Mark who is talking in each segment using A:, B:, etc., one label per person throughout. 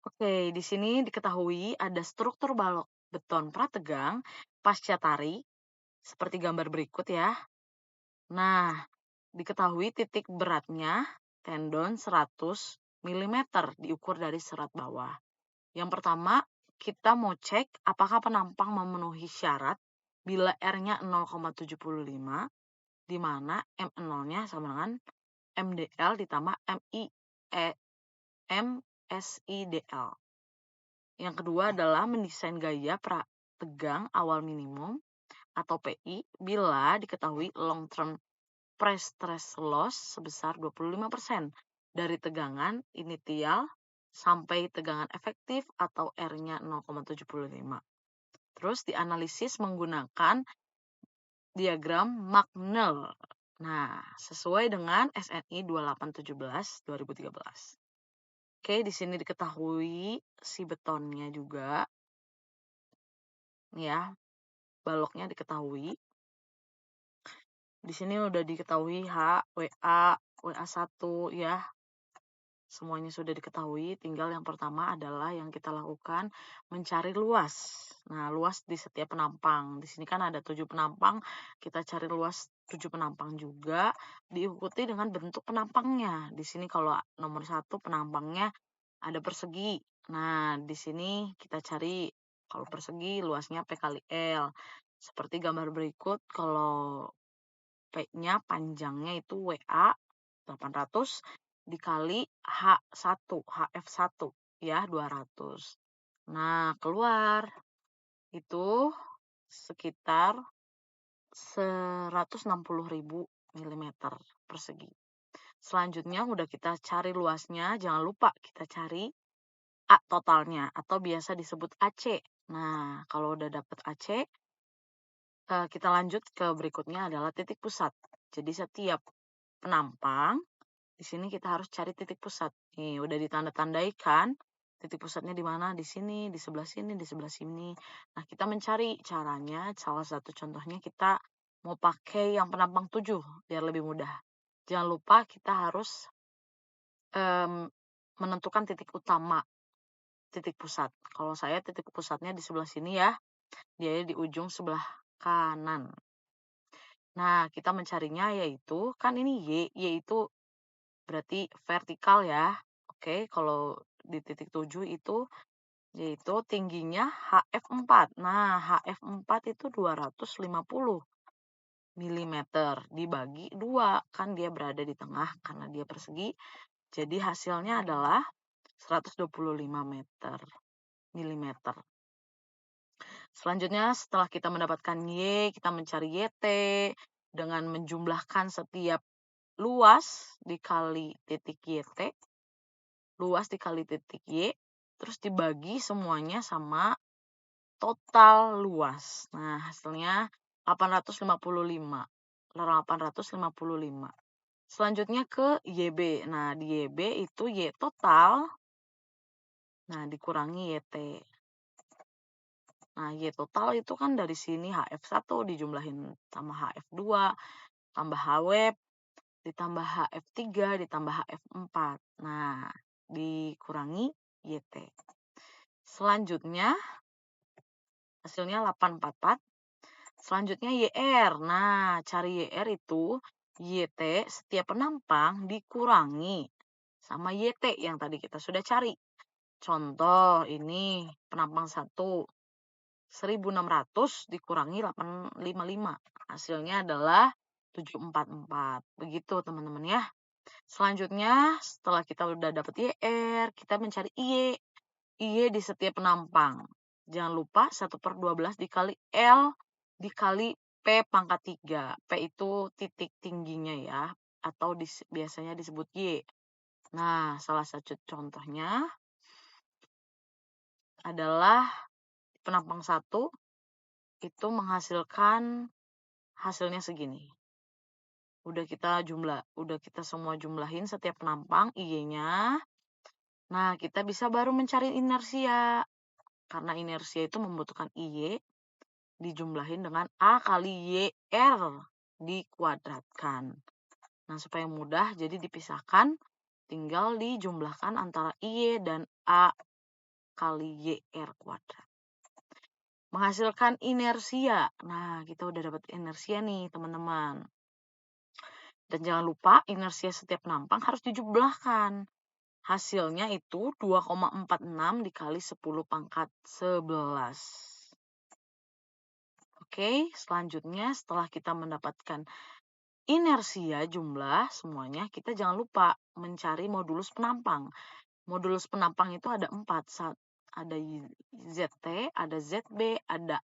A: Oke, di sini diketahui ada struktur balok beton prategang pasca tari seperti gambar berikut ya. Nah, diketahui titik beratnya tendon 100 mm diukur dari serat bawah. Yang pertama, kita mau cek apakah penampang memenuhi syarat bila R-nya 0,75, di mana M0-nya sama dengan MDL ditambah MSIDL. Yang kedua adalah mendesain gaya prategang awal minimum atau PI bila diketahui long term pre-stress loss sebesar 25% dari tegangan initial sampai tegangan efektif atau R-nya 0,75. Terus dianalisis menggunakan diagram Magnell. Nah, sesuai dengan SNI 2817/2013. Oke, di sini diketahui si betonnya juga. Ya, baloknya diketahui. Di sini udah diketahui H, WA, WA1 ya. Semuanya sudah diketahui, tinggal yang pertama adalah yang kita lakukan mencari luas. Nah, luas di setiap penampang. Di sini kan ada 7 penampang, kita cari luas 7 penampang juga, diikuti dengan bentuk penampangnya. Di sini kalau nomor 1 penampangnya ada persegi. Nah, di sini kita cari kalau persegi luasnya P kali L. Seperti gambar berikut, kalau P-nya panjangnya itu WA 800 dikali H1, HF1 ya 200. Nah, keluar itu sekitar 160.000 mm persegi. Selanjutnya udah kita cari luasnya, jangan lupa kita cari A totalnya atau biasa disebut AC. Nah, kalau udah dapet AC, kita lanjut ke berikutnya adalah titik pusat. Jadi setiap penampang, di sini kita harus cari titik pusat. Nih, udah ditanda-tandai kan? Titik pusatnya di mana? Di sini, di sebelah sini, di sebelah sini. Nah, kita mencari caranya. Salah satu contohnya kita mau pakai yang penampang 7 biar lebih mudah. Jangan lupa kita harus menentukan titik utama, titik pusat. Kalau saya titik pusatnya di sebelah sini ya. Dia di ujung sebelah kanan. Nah, kita mencarinya yaitu, kan ini Y itu berarti vertikal ya. Oke, kalau di titik 7 itu, yaitu tingginya HF4. Nah, HF4 itu 250 mm dibagi 2. Kan dia berada di tengah karena dia persegi. Jadi hasilnya adalah 125 mm. Selanjutnya setelah kita mendapatkan Y, kita mencari YT dengan menjumlahkan setiap luas dikali titik YT, luas dikali titik Y, terus dibagi semuanya sama total luas. Nah, hasilnya 855. 855. Selanjutnya ke YB. Nah, di YB itu Y total, nah dikurangi YT. Nah, Y total itu kan dari sini HF1 dijumlahin sama HF2, tambah HW, ditambah HF3, ditambah HF4. Nah, dikurangi YT. Selanjutnya, hasilnya 844. Selanjutnya YR. Nah, cari YR itu YT setiap penampang dikurangi sama YT yang tadi kita sudah cari. Contoh ini penampang 1. 1600 dikurangi 855. Hasilnya adalah 744. Begitu teman-teman ya. Selanjutnya setelah kita udah dapat YR, kita mencari IY. IY di setiap penampang. Jangan lupa 1/12 dikali L dikali P pangkat 3. P itu titik tingginya ya. Atau biasanya disebut Y. Nah, salah satu contohnya adalah penampang 1 itu menghasilkan hasilnya segini. Udah kita semua jumlahin setiap penampang Y-nya. Nah, kita bisa baru mencari inersia. Karena inersia itu membutuhkan Y dijumlahin dengan A kali YR dikuadratkan. Nah, supaya mudah jadi dipisahkan, tinggal dijumlahkan antara Y dan A kali YR kuadrat. Menghasilkan inersia. Nah, kita udah dapat inersia nih, teman-teman. Dan jangan lupa inersia setiap penampang harus dijumlahkan. Hasilnya itu 2,46 dikali 10 pangkat 11. Oke, selanjutnya setelah kita mendapatkan inersia jumlah semuanya, kita jangan lupa mencari modulus penampang. Modulus penampang itu ada 4. Ada ZT, ada ZB, ada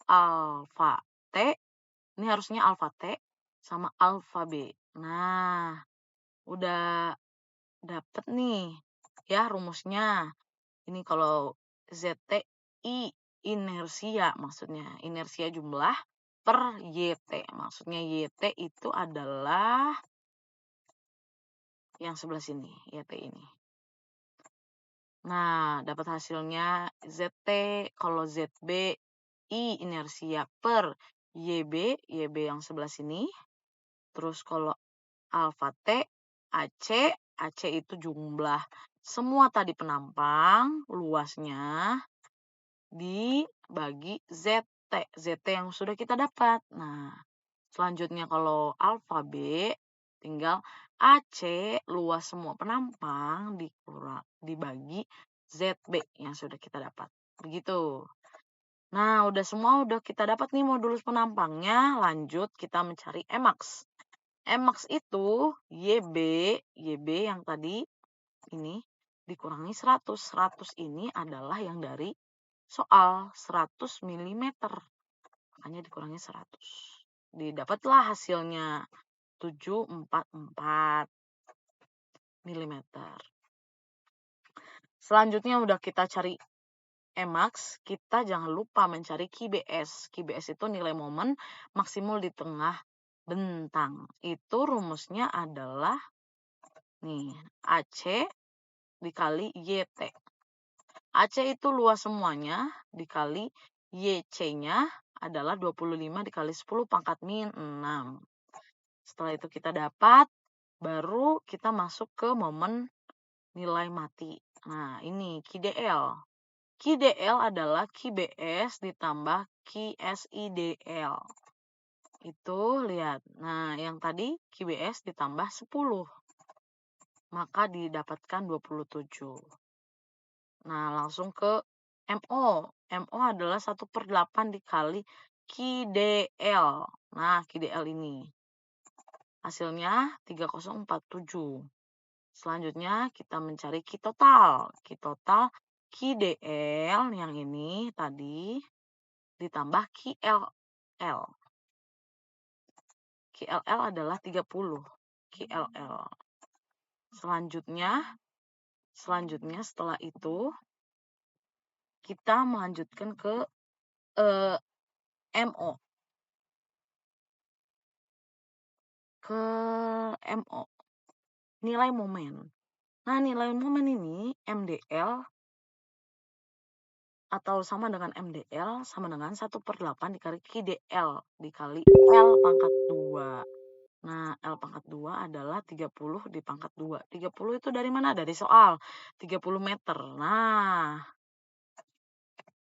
A: alfa T. Ini harusnya alfa T sama alfa B. Nah, udah dapet nih ya rumusnya. Ini kalau ZTI inersia maksudnya. Inersia jumlah per YT. Maksudnya YT itu adalah yang sebelah sini, YT ini. Nah, dapat hasilnya ZT kalau ZB I inersia per YB yang sebelah sini. Terus kalau alfa T, AC itu jumlah semua tadi penampang, luasnya dibagi ZT yang sudah kita dapat. Nah, selanjutnya kalau alfa B, tinggal AC, luas semua penampang, dibagi ZB yang sudah kita dapat. Begitu. Nah, udah kita dapat nih modulus penampangnya. Lanjut kita mencari Mmax. Mmax itu YB yang tadi ini dikurangi 100. 100 ini adalah yang dari soal 100 mm. Makanya dikurangi 100. Didapatlah hasilnya 744 mm. Selanjutnya udah kita cari Mmax, kita jangan lupa mencari QBS. QBS itu nilai momen maksimum di tengah bentang. Itu rumusnya adalah nih, AC dikali YT. AC itu luas semuanya dikali YC-nya adalah 25 dikali 10 pangkat min 6. Setelah itu kita dapat, baru kita masuk ke momen nilai mati. Nah, ini QDL. QDL adalah QBS ditambah QSIDL. Itu lihat. Nah, yang tadi QBS ditambah 10. Maka didapatkan 27. Nah, langsung ke MO. MO adalah 1/8 dikali QDL. Nah, QDL ini. Hasilnya 3047. Selanjutnya kita mencari Q total. Q total QDL yang ini tadi ditambah QLL. QLL adalah 30. QLL. Selanjutnya setelah itu kita melanjutkan ke MO. Ke MO. Nilai momen. Nah, nilai momen ini MDL atau sama dengan MDL sama dengan 1/8 dikali QDL dikali L pangkat 2. Nah, L pangkat 2 adalah 30 di pangkat 2. 30 itu dari mana? Dari soal. 30 meter. Nah,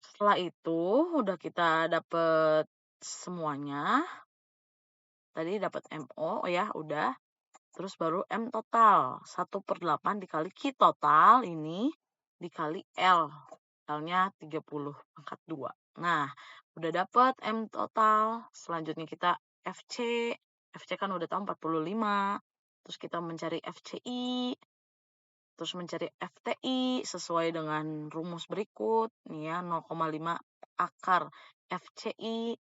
A: setelah itu udah kita dapet semuanya. Tadi dapat MO ya, udah. Terus baru M total. 1/8 dikali Q total ini dikali L. L-nya 30 pangkat 2. Nah, udah dapat M total. Selanjutnya kita FC. FC kan udah tahu 45. Terus kita mencari FCI. Terus mencari FTI sesuai dengan rumus berikut. Nih ya, 0,5 akar FCI.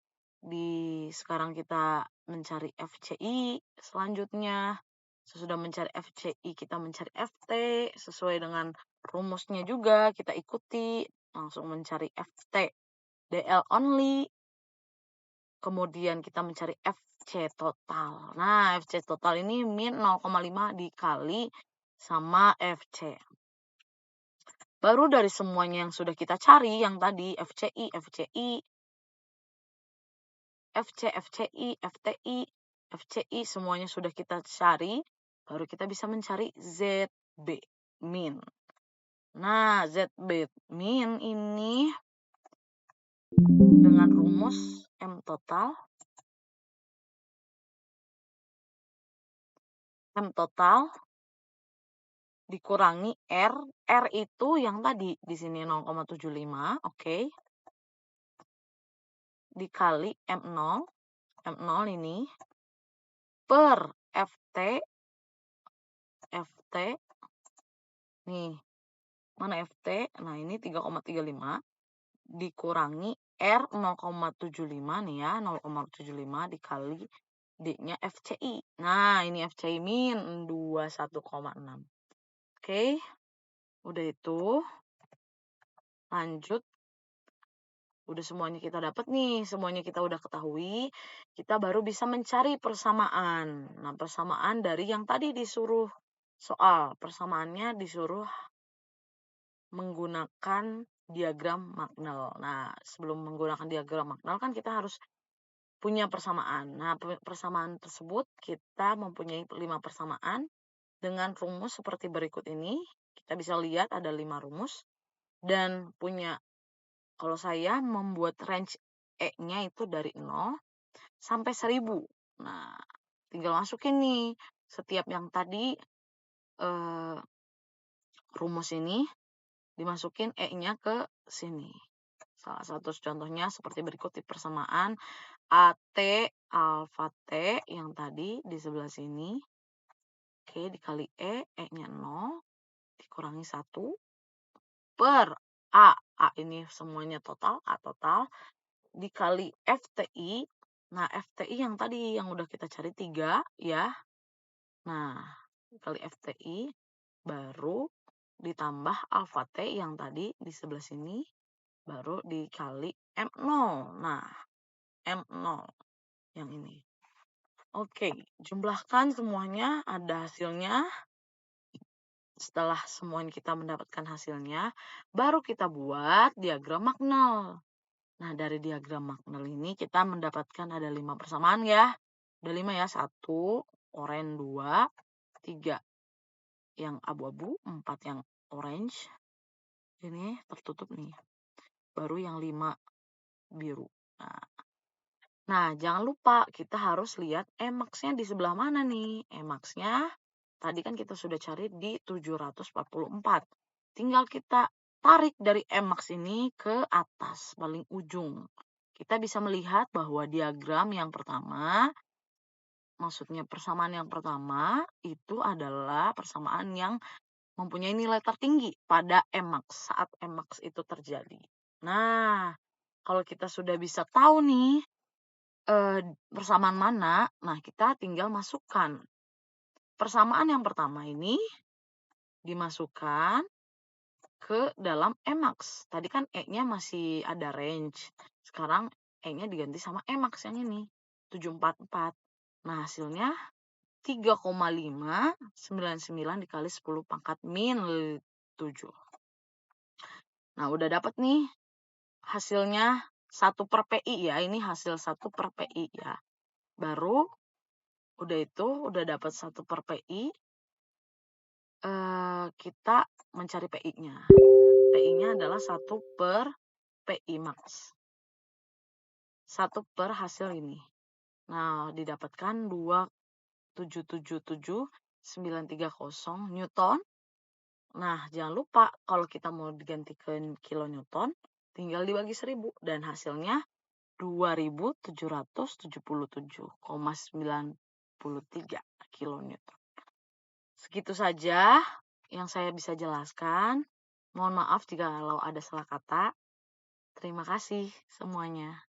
A: Sekarang kita mencari FCI. Selanjutnya, sesudah mencari FCI, kita mencari FT. Sesuai dengan rumusnya juga kita ikuti. Langsung mencari FT. DL only. Kemudian kita mencari FC total. Nah, FC total ini min 0,5 dikali sama FC. Baru dari semuanya yang sudah kita cari, yang tadi FCI, FCI, FTI, semuanya sudah kita cari, baru kita bisa mencari ZB, min. Nah, ZB min ini dengan rumus M total dikurangi R. R itu yang tadi di sini 0,75, oke. Dikali M0. M0 ini per FT. FT nih. Mana FT? Nah, ini 3,35 dikurangi R 0,75 nih ya, 0,75 dikali D-nya FCI. Nah, ini FCI min 21,6. Oke. Udah itu. Lanjut. Udah semuanya kita dapat nih, semuanya kita udah ketahui. Kita baru bisa mencari persamaan. Nah, persamaan dari yang tadi disuruh soal. Persamaannya disuruh menggunakan diagram Magnell. Nah, sebelum menggunakan diagram Magnell kan kita harus punya persamaan. Nah, persamaan tersebut kita mempunyai 5 persamaan dengan rumus seperti berikut ini. Kita bisa lihat ada 5 rumus dan punya, kalau saya membuat range E-nya itu dari 0 sampai 1000. Nah, tinggal masukin nih setiap yang tadi rumus ini dimasukin E-nya ke sini. Salah satu contohnya seperti berikut di persamaan AT alfa T yang tadi di sebelah sini. Oke, dikali E-nya 0, dikurangi 1, per A. A ini semuanya total, A total, dikali FTI. Nah, FTI yang tadi yang udah kita cari 3 ya. Nah, dikali FTI, baru ditambah alfa T yang tadi di sebelah sini, baru dikali M0. Nah, M0 yang ini. Oke, jumlahkan semuanya, ada hasilnya. Setelah semuanya kita mendapatkan hasilnya, baru kita buat diagram Magnell. Nah, dari diagram Magnell ini kita mendapatkan ada 5 persamaan ya. Ada 5 ya, 1, oranye 2, 3 yang abu-abu, 4 yang orange. Ini tertutup nih. Baru yang 5 biru. Nah, jangan lupa kita harus lihat Emax-nya di sebelah mana nih. Emax-nya tadi kan kita sudah cari di 744. Tinggal kita tarik dari Emax ini ke atas, paling ujung. Kita bisa melihat bahwa diagram yang pertama, maksudnya persamaan yang pertama, itu adalah persamaan yang mempunyai nilai tertinggi pada Emax, saat Emax itu terjadi. Nah, kalau kita sudah bisa tahu nih, persamaan mana, nah kita tinggal masukkan. Persamaan yang pertama ini dimasukkan ke dalam Emax. Tadi kan E-nya masih ada range. Sekarang E-nya diganti sama Emax yang ini, 744. Nah, hasilnya 3,599 dikali 10 pangkat min 7. Nah, udah dapat nih hasilnya 1 per PI ya. Ini hasil 1 per PI ya. Baru udah itu, udah dapat 1 per PI. Kita mencari PI-nya. PI-nya adalah 1 per PI max. 1 per hasil ini. Nah, didapatkan 2,777,930 Newton. Nah, jangan lupa kalau kita mau diganti ke kilonewton, tinggal dibagi 1000 dan hasilnya 2777,93 kilonewton. Segitu saja yang saya bisa jelaskan. Mohon maaf jika kalau ada salah kata. Terima kasih semuanya.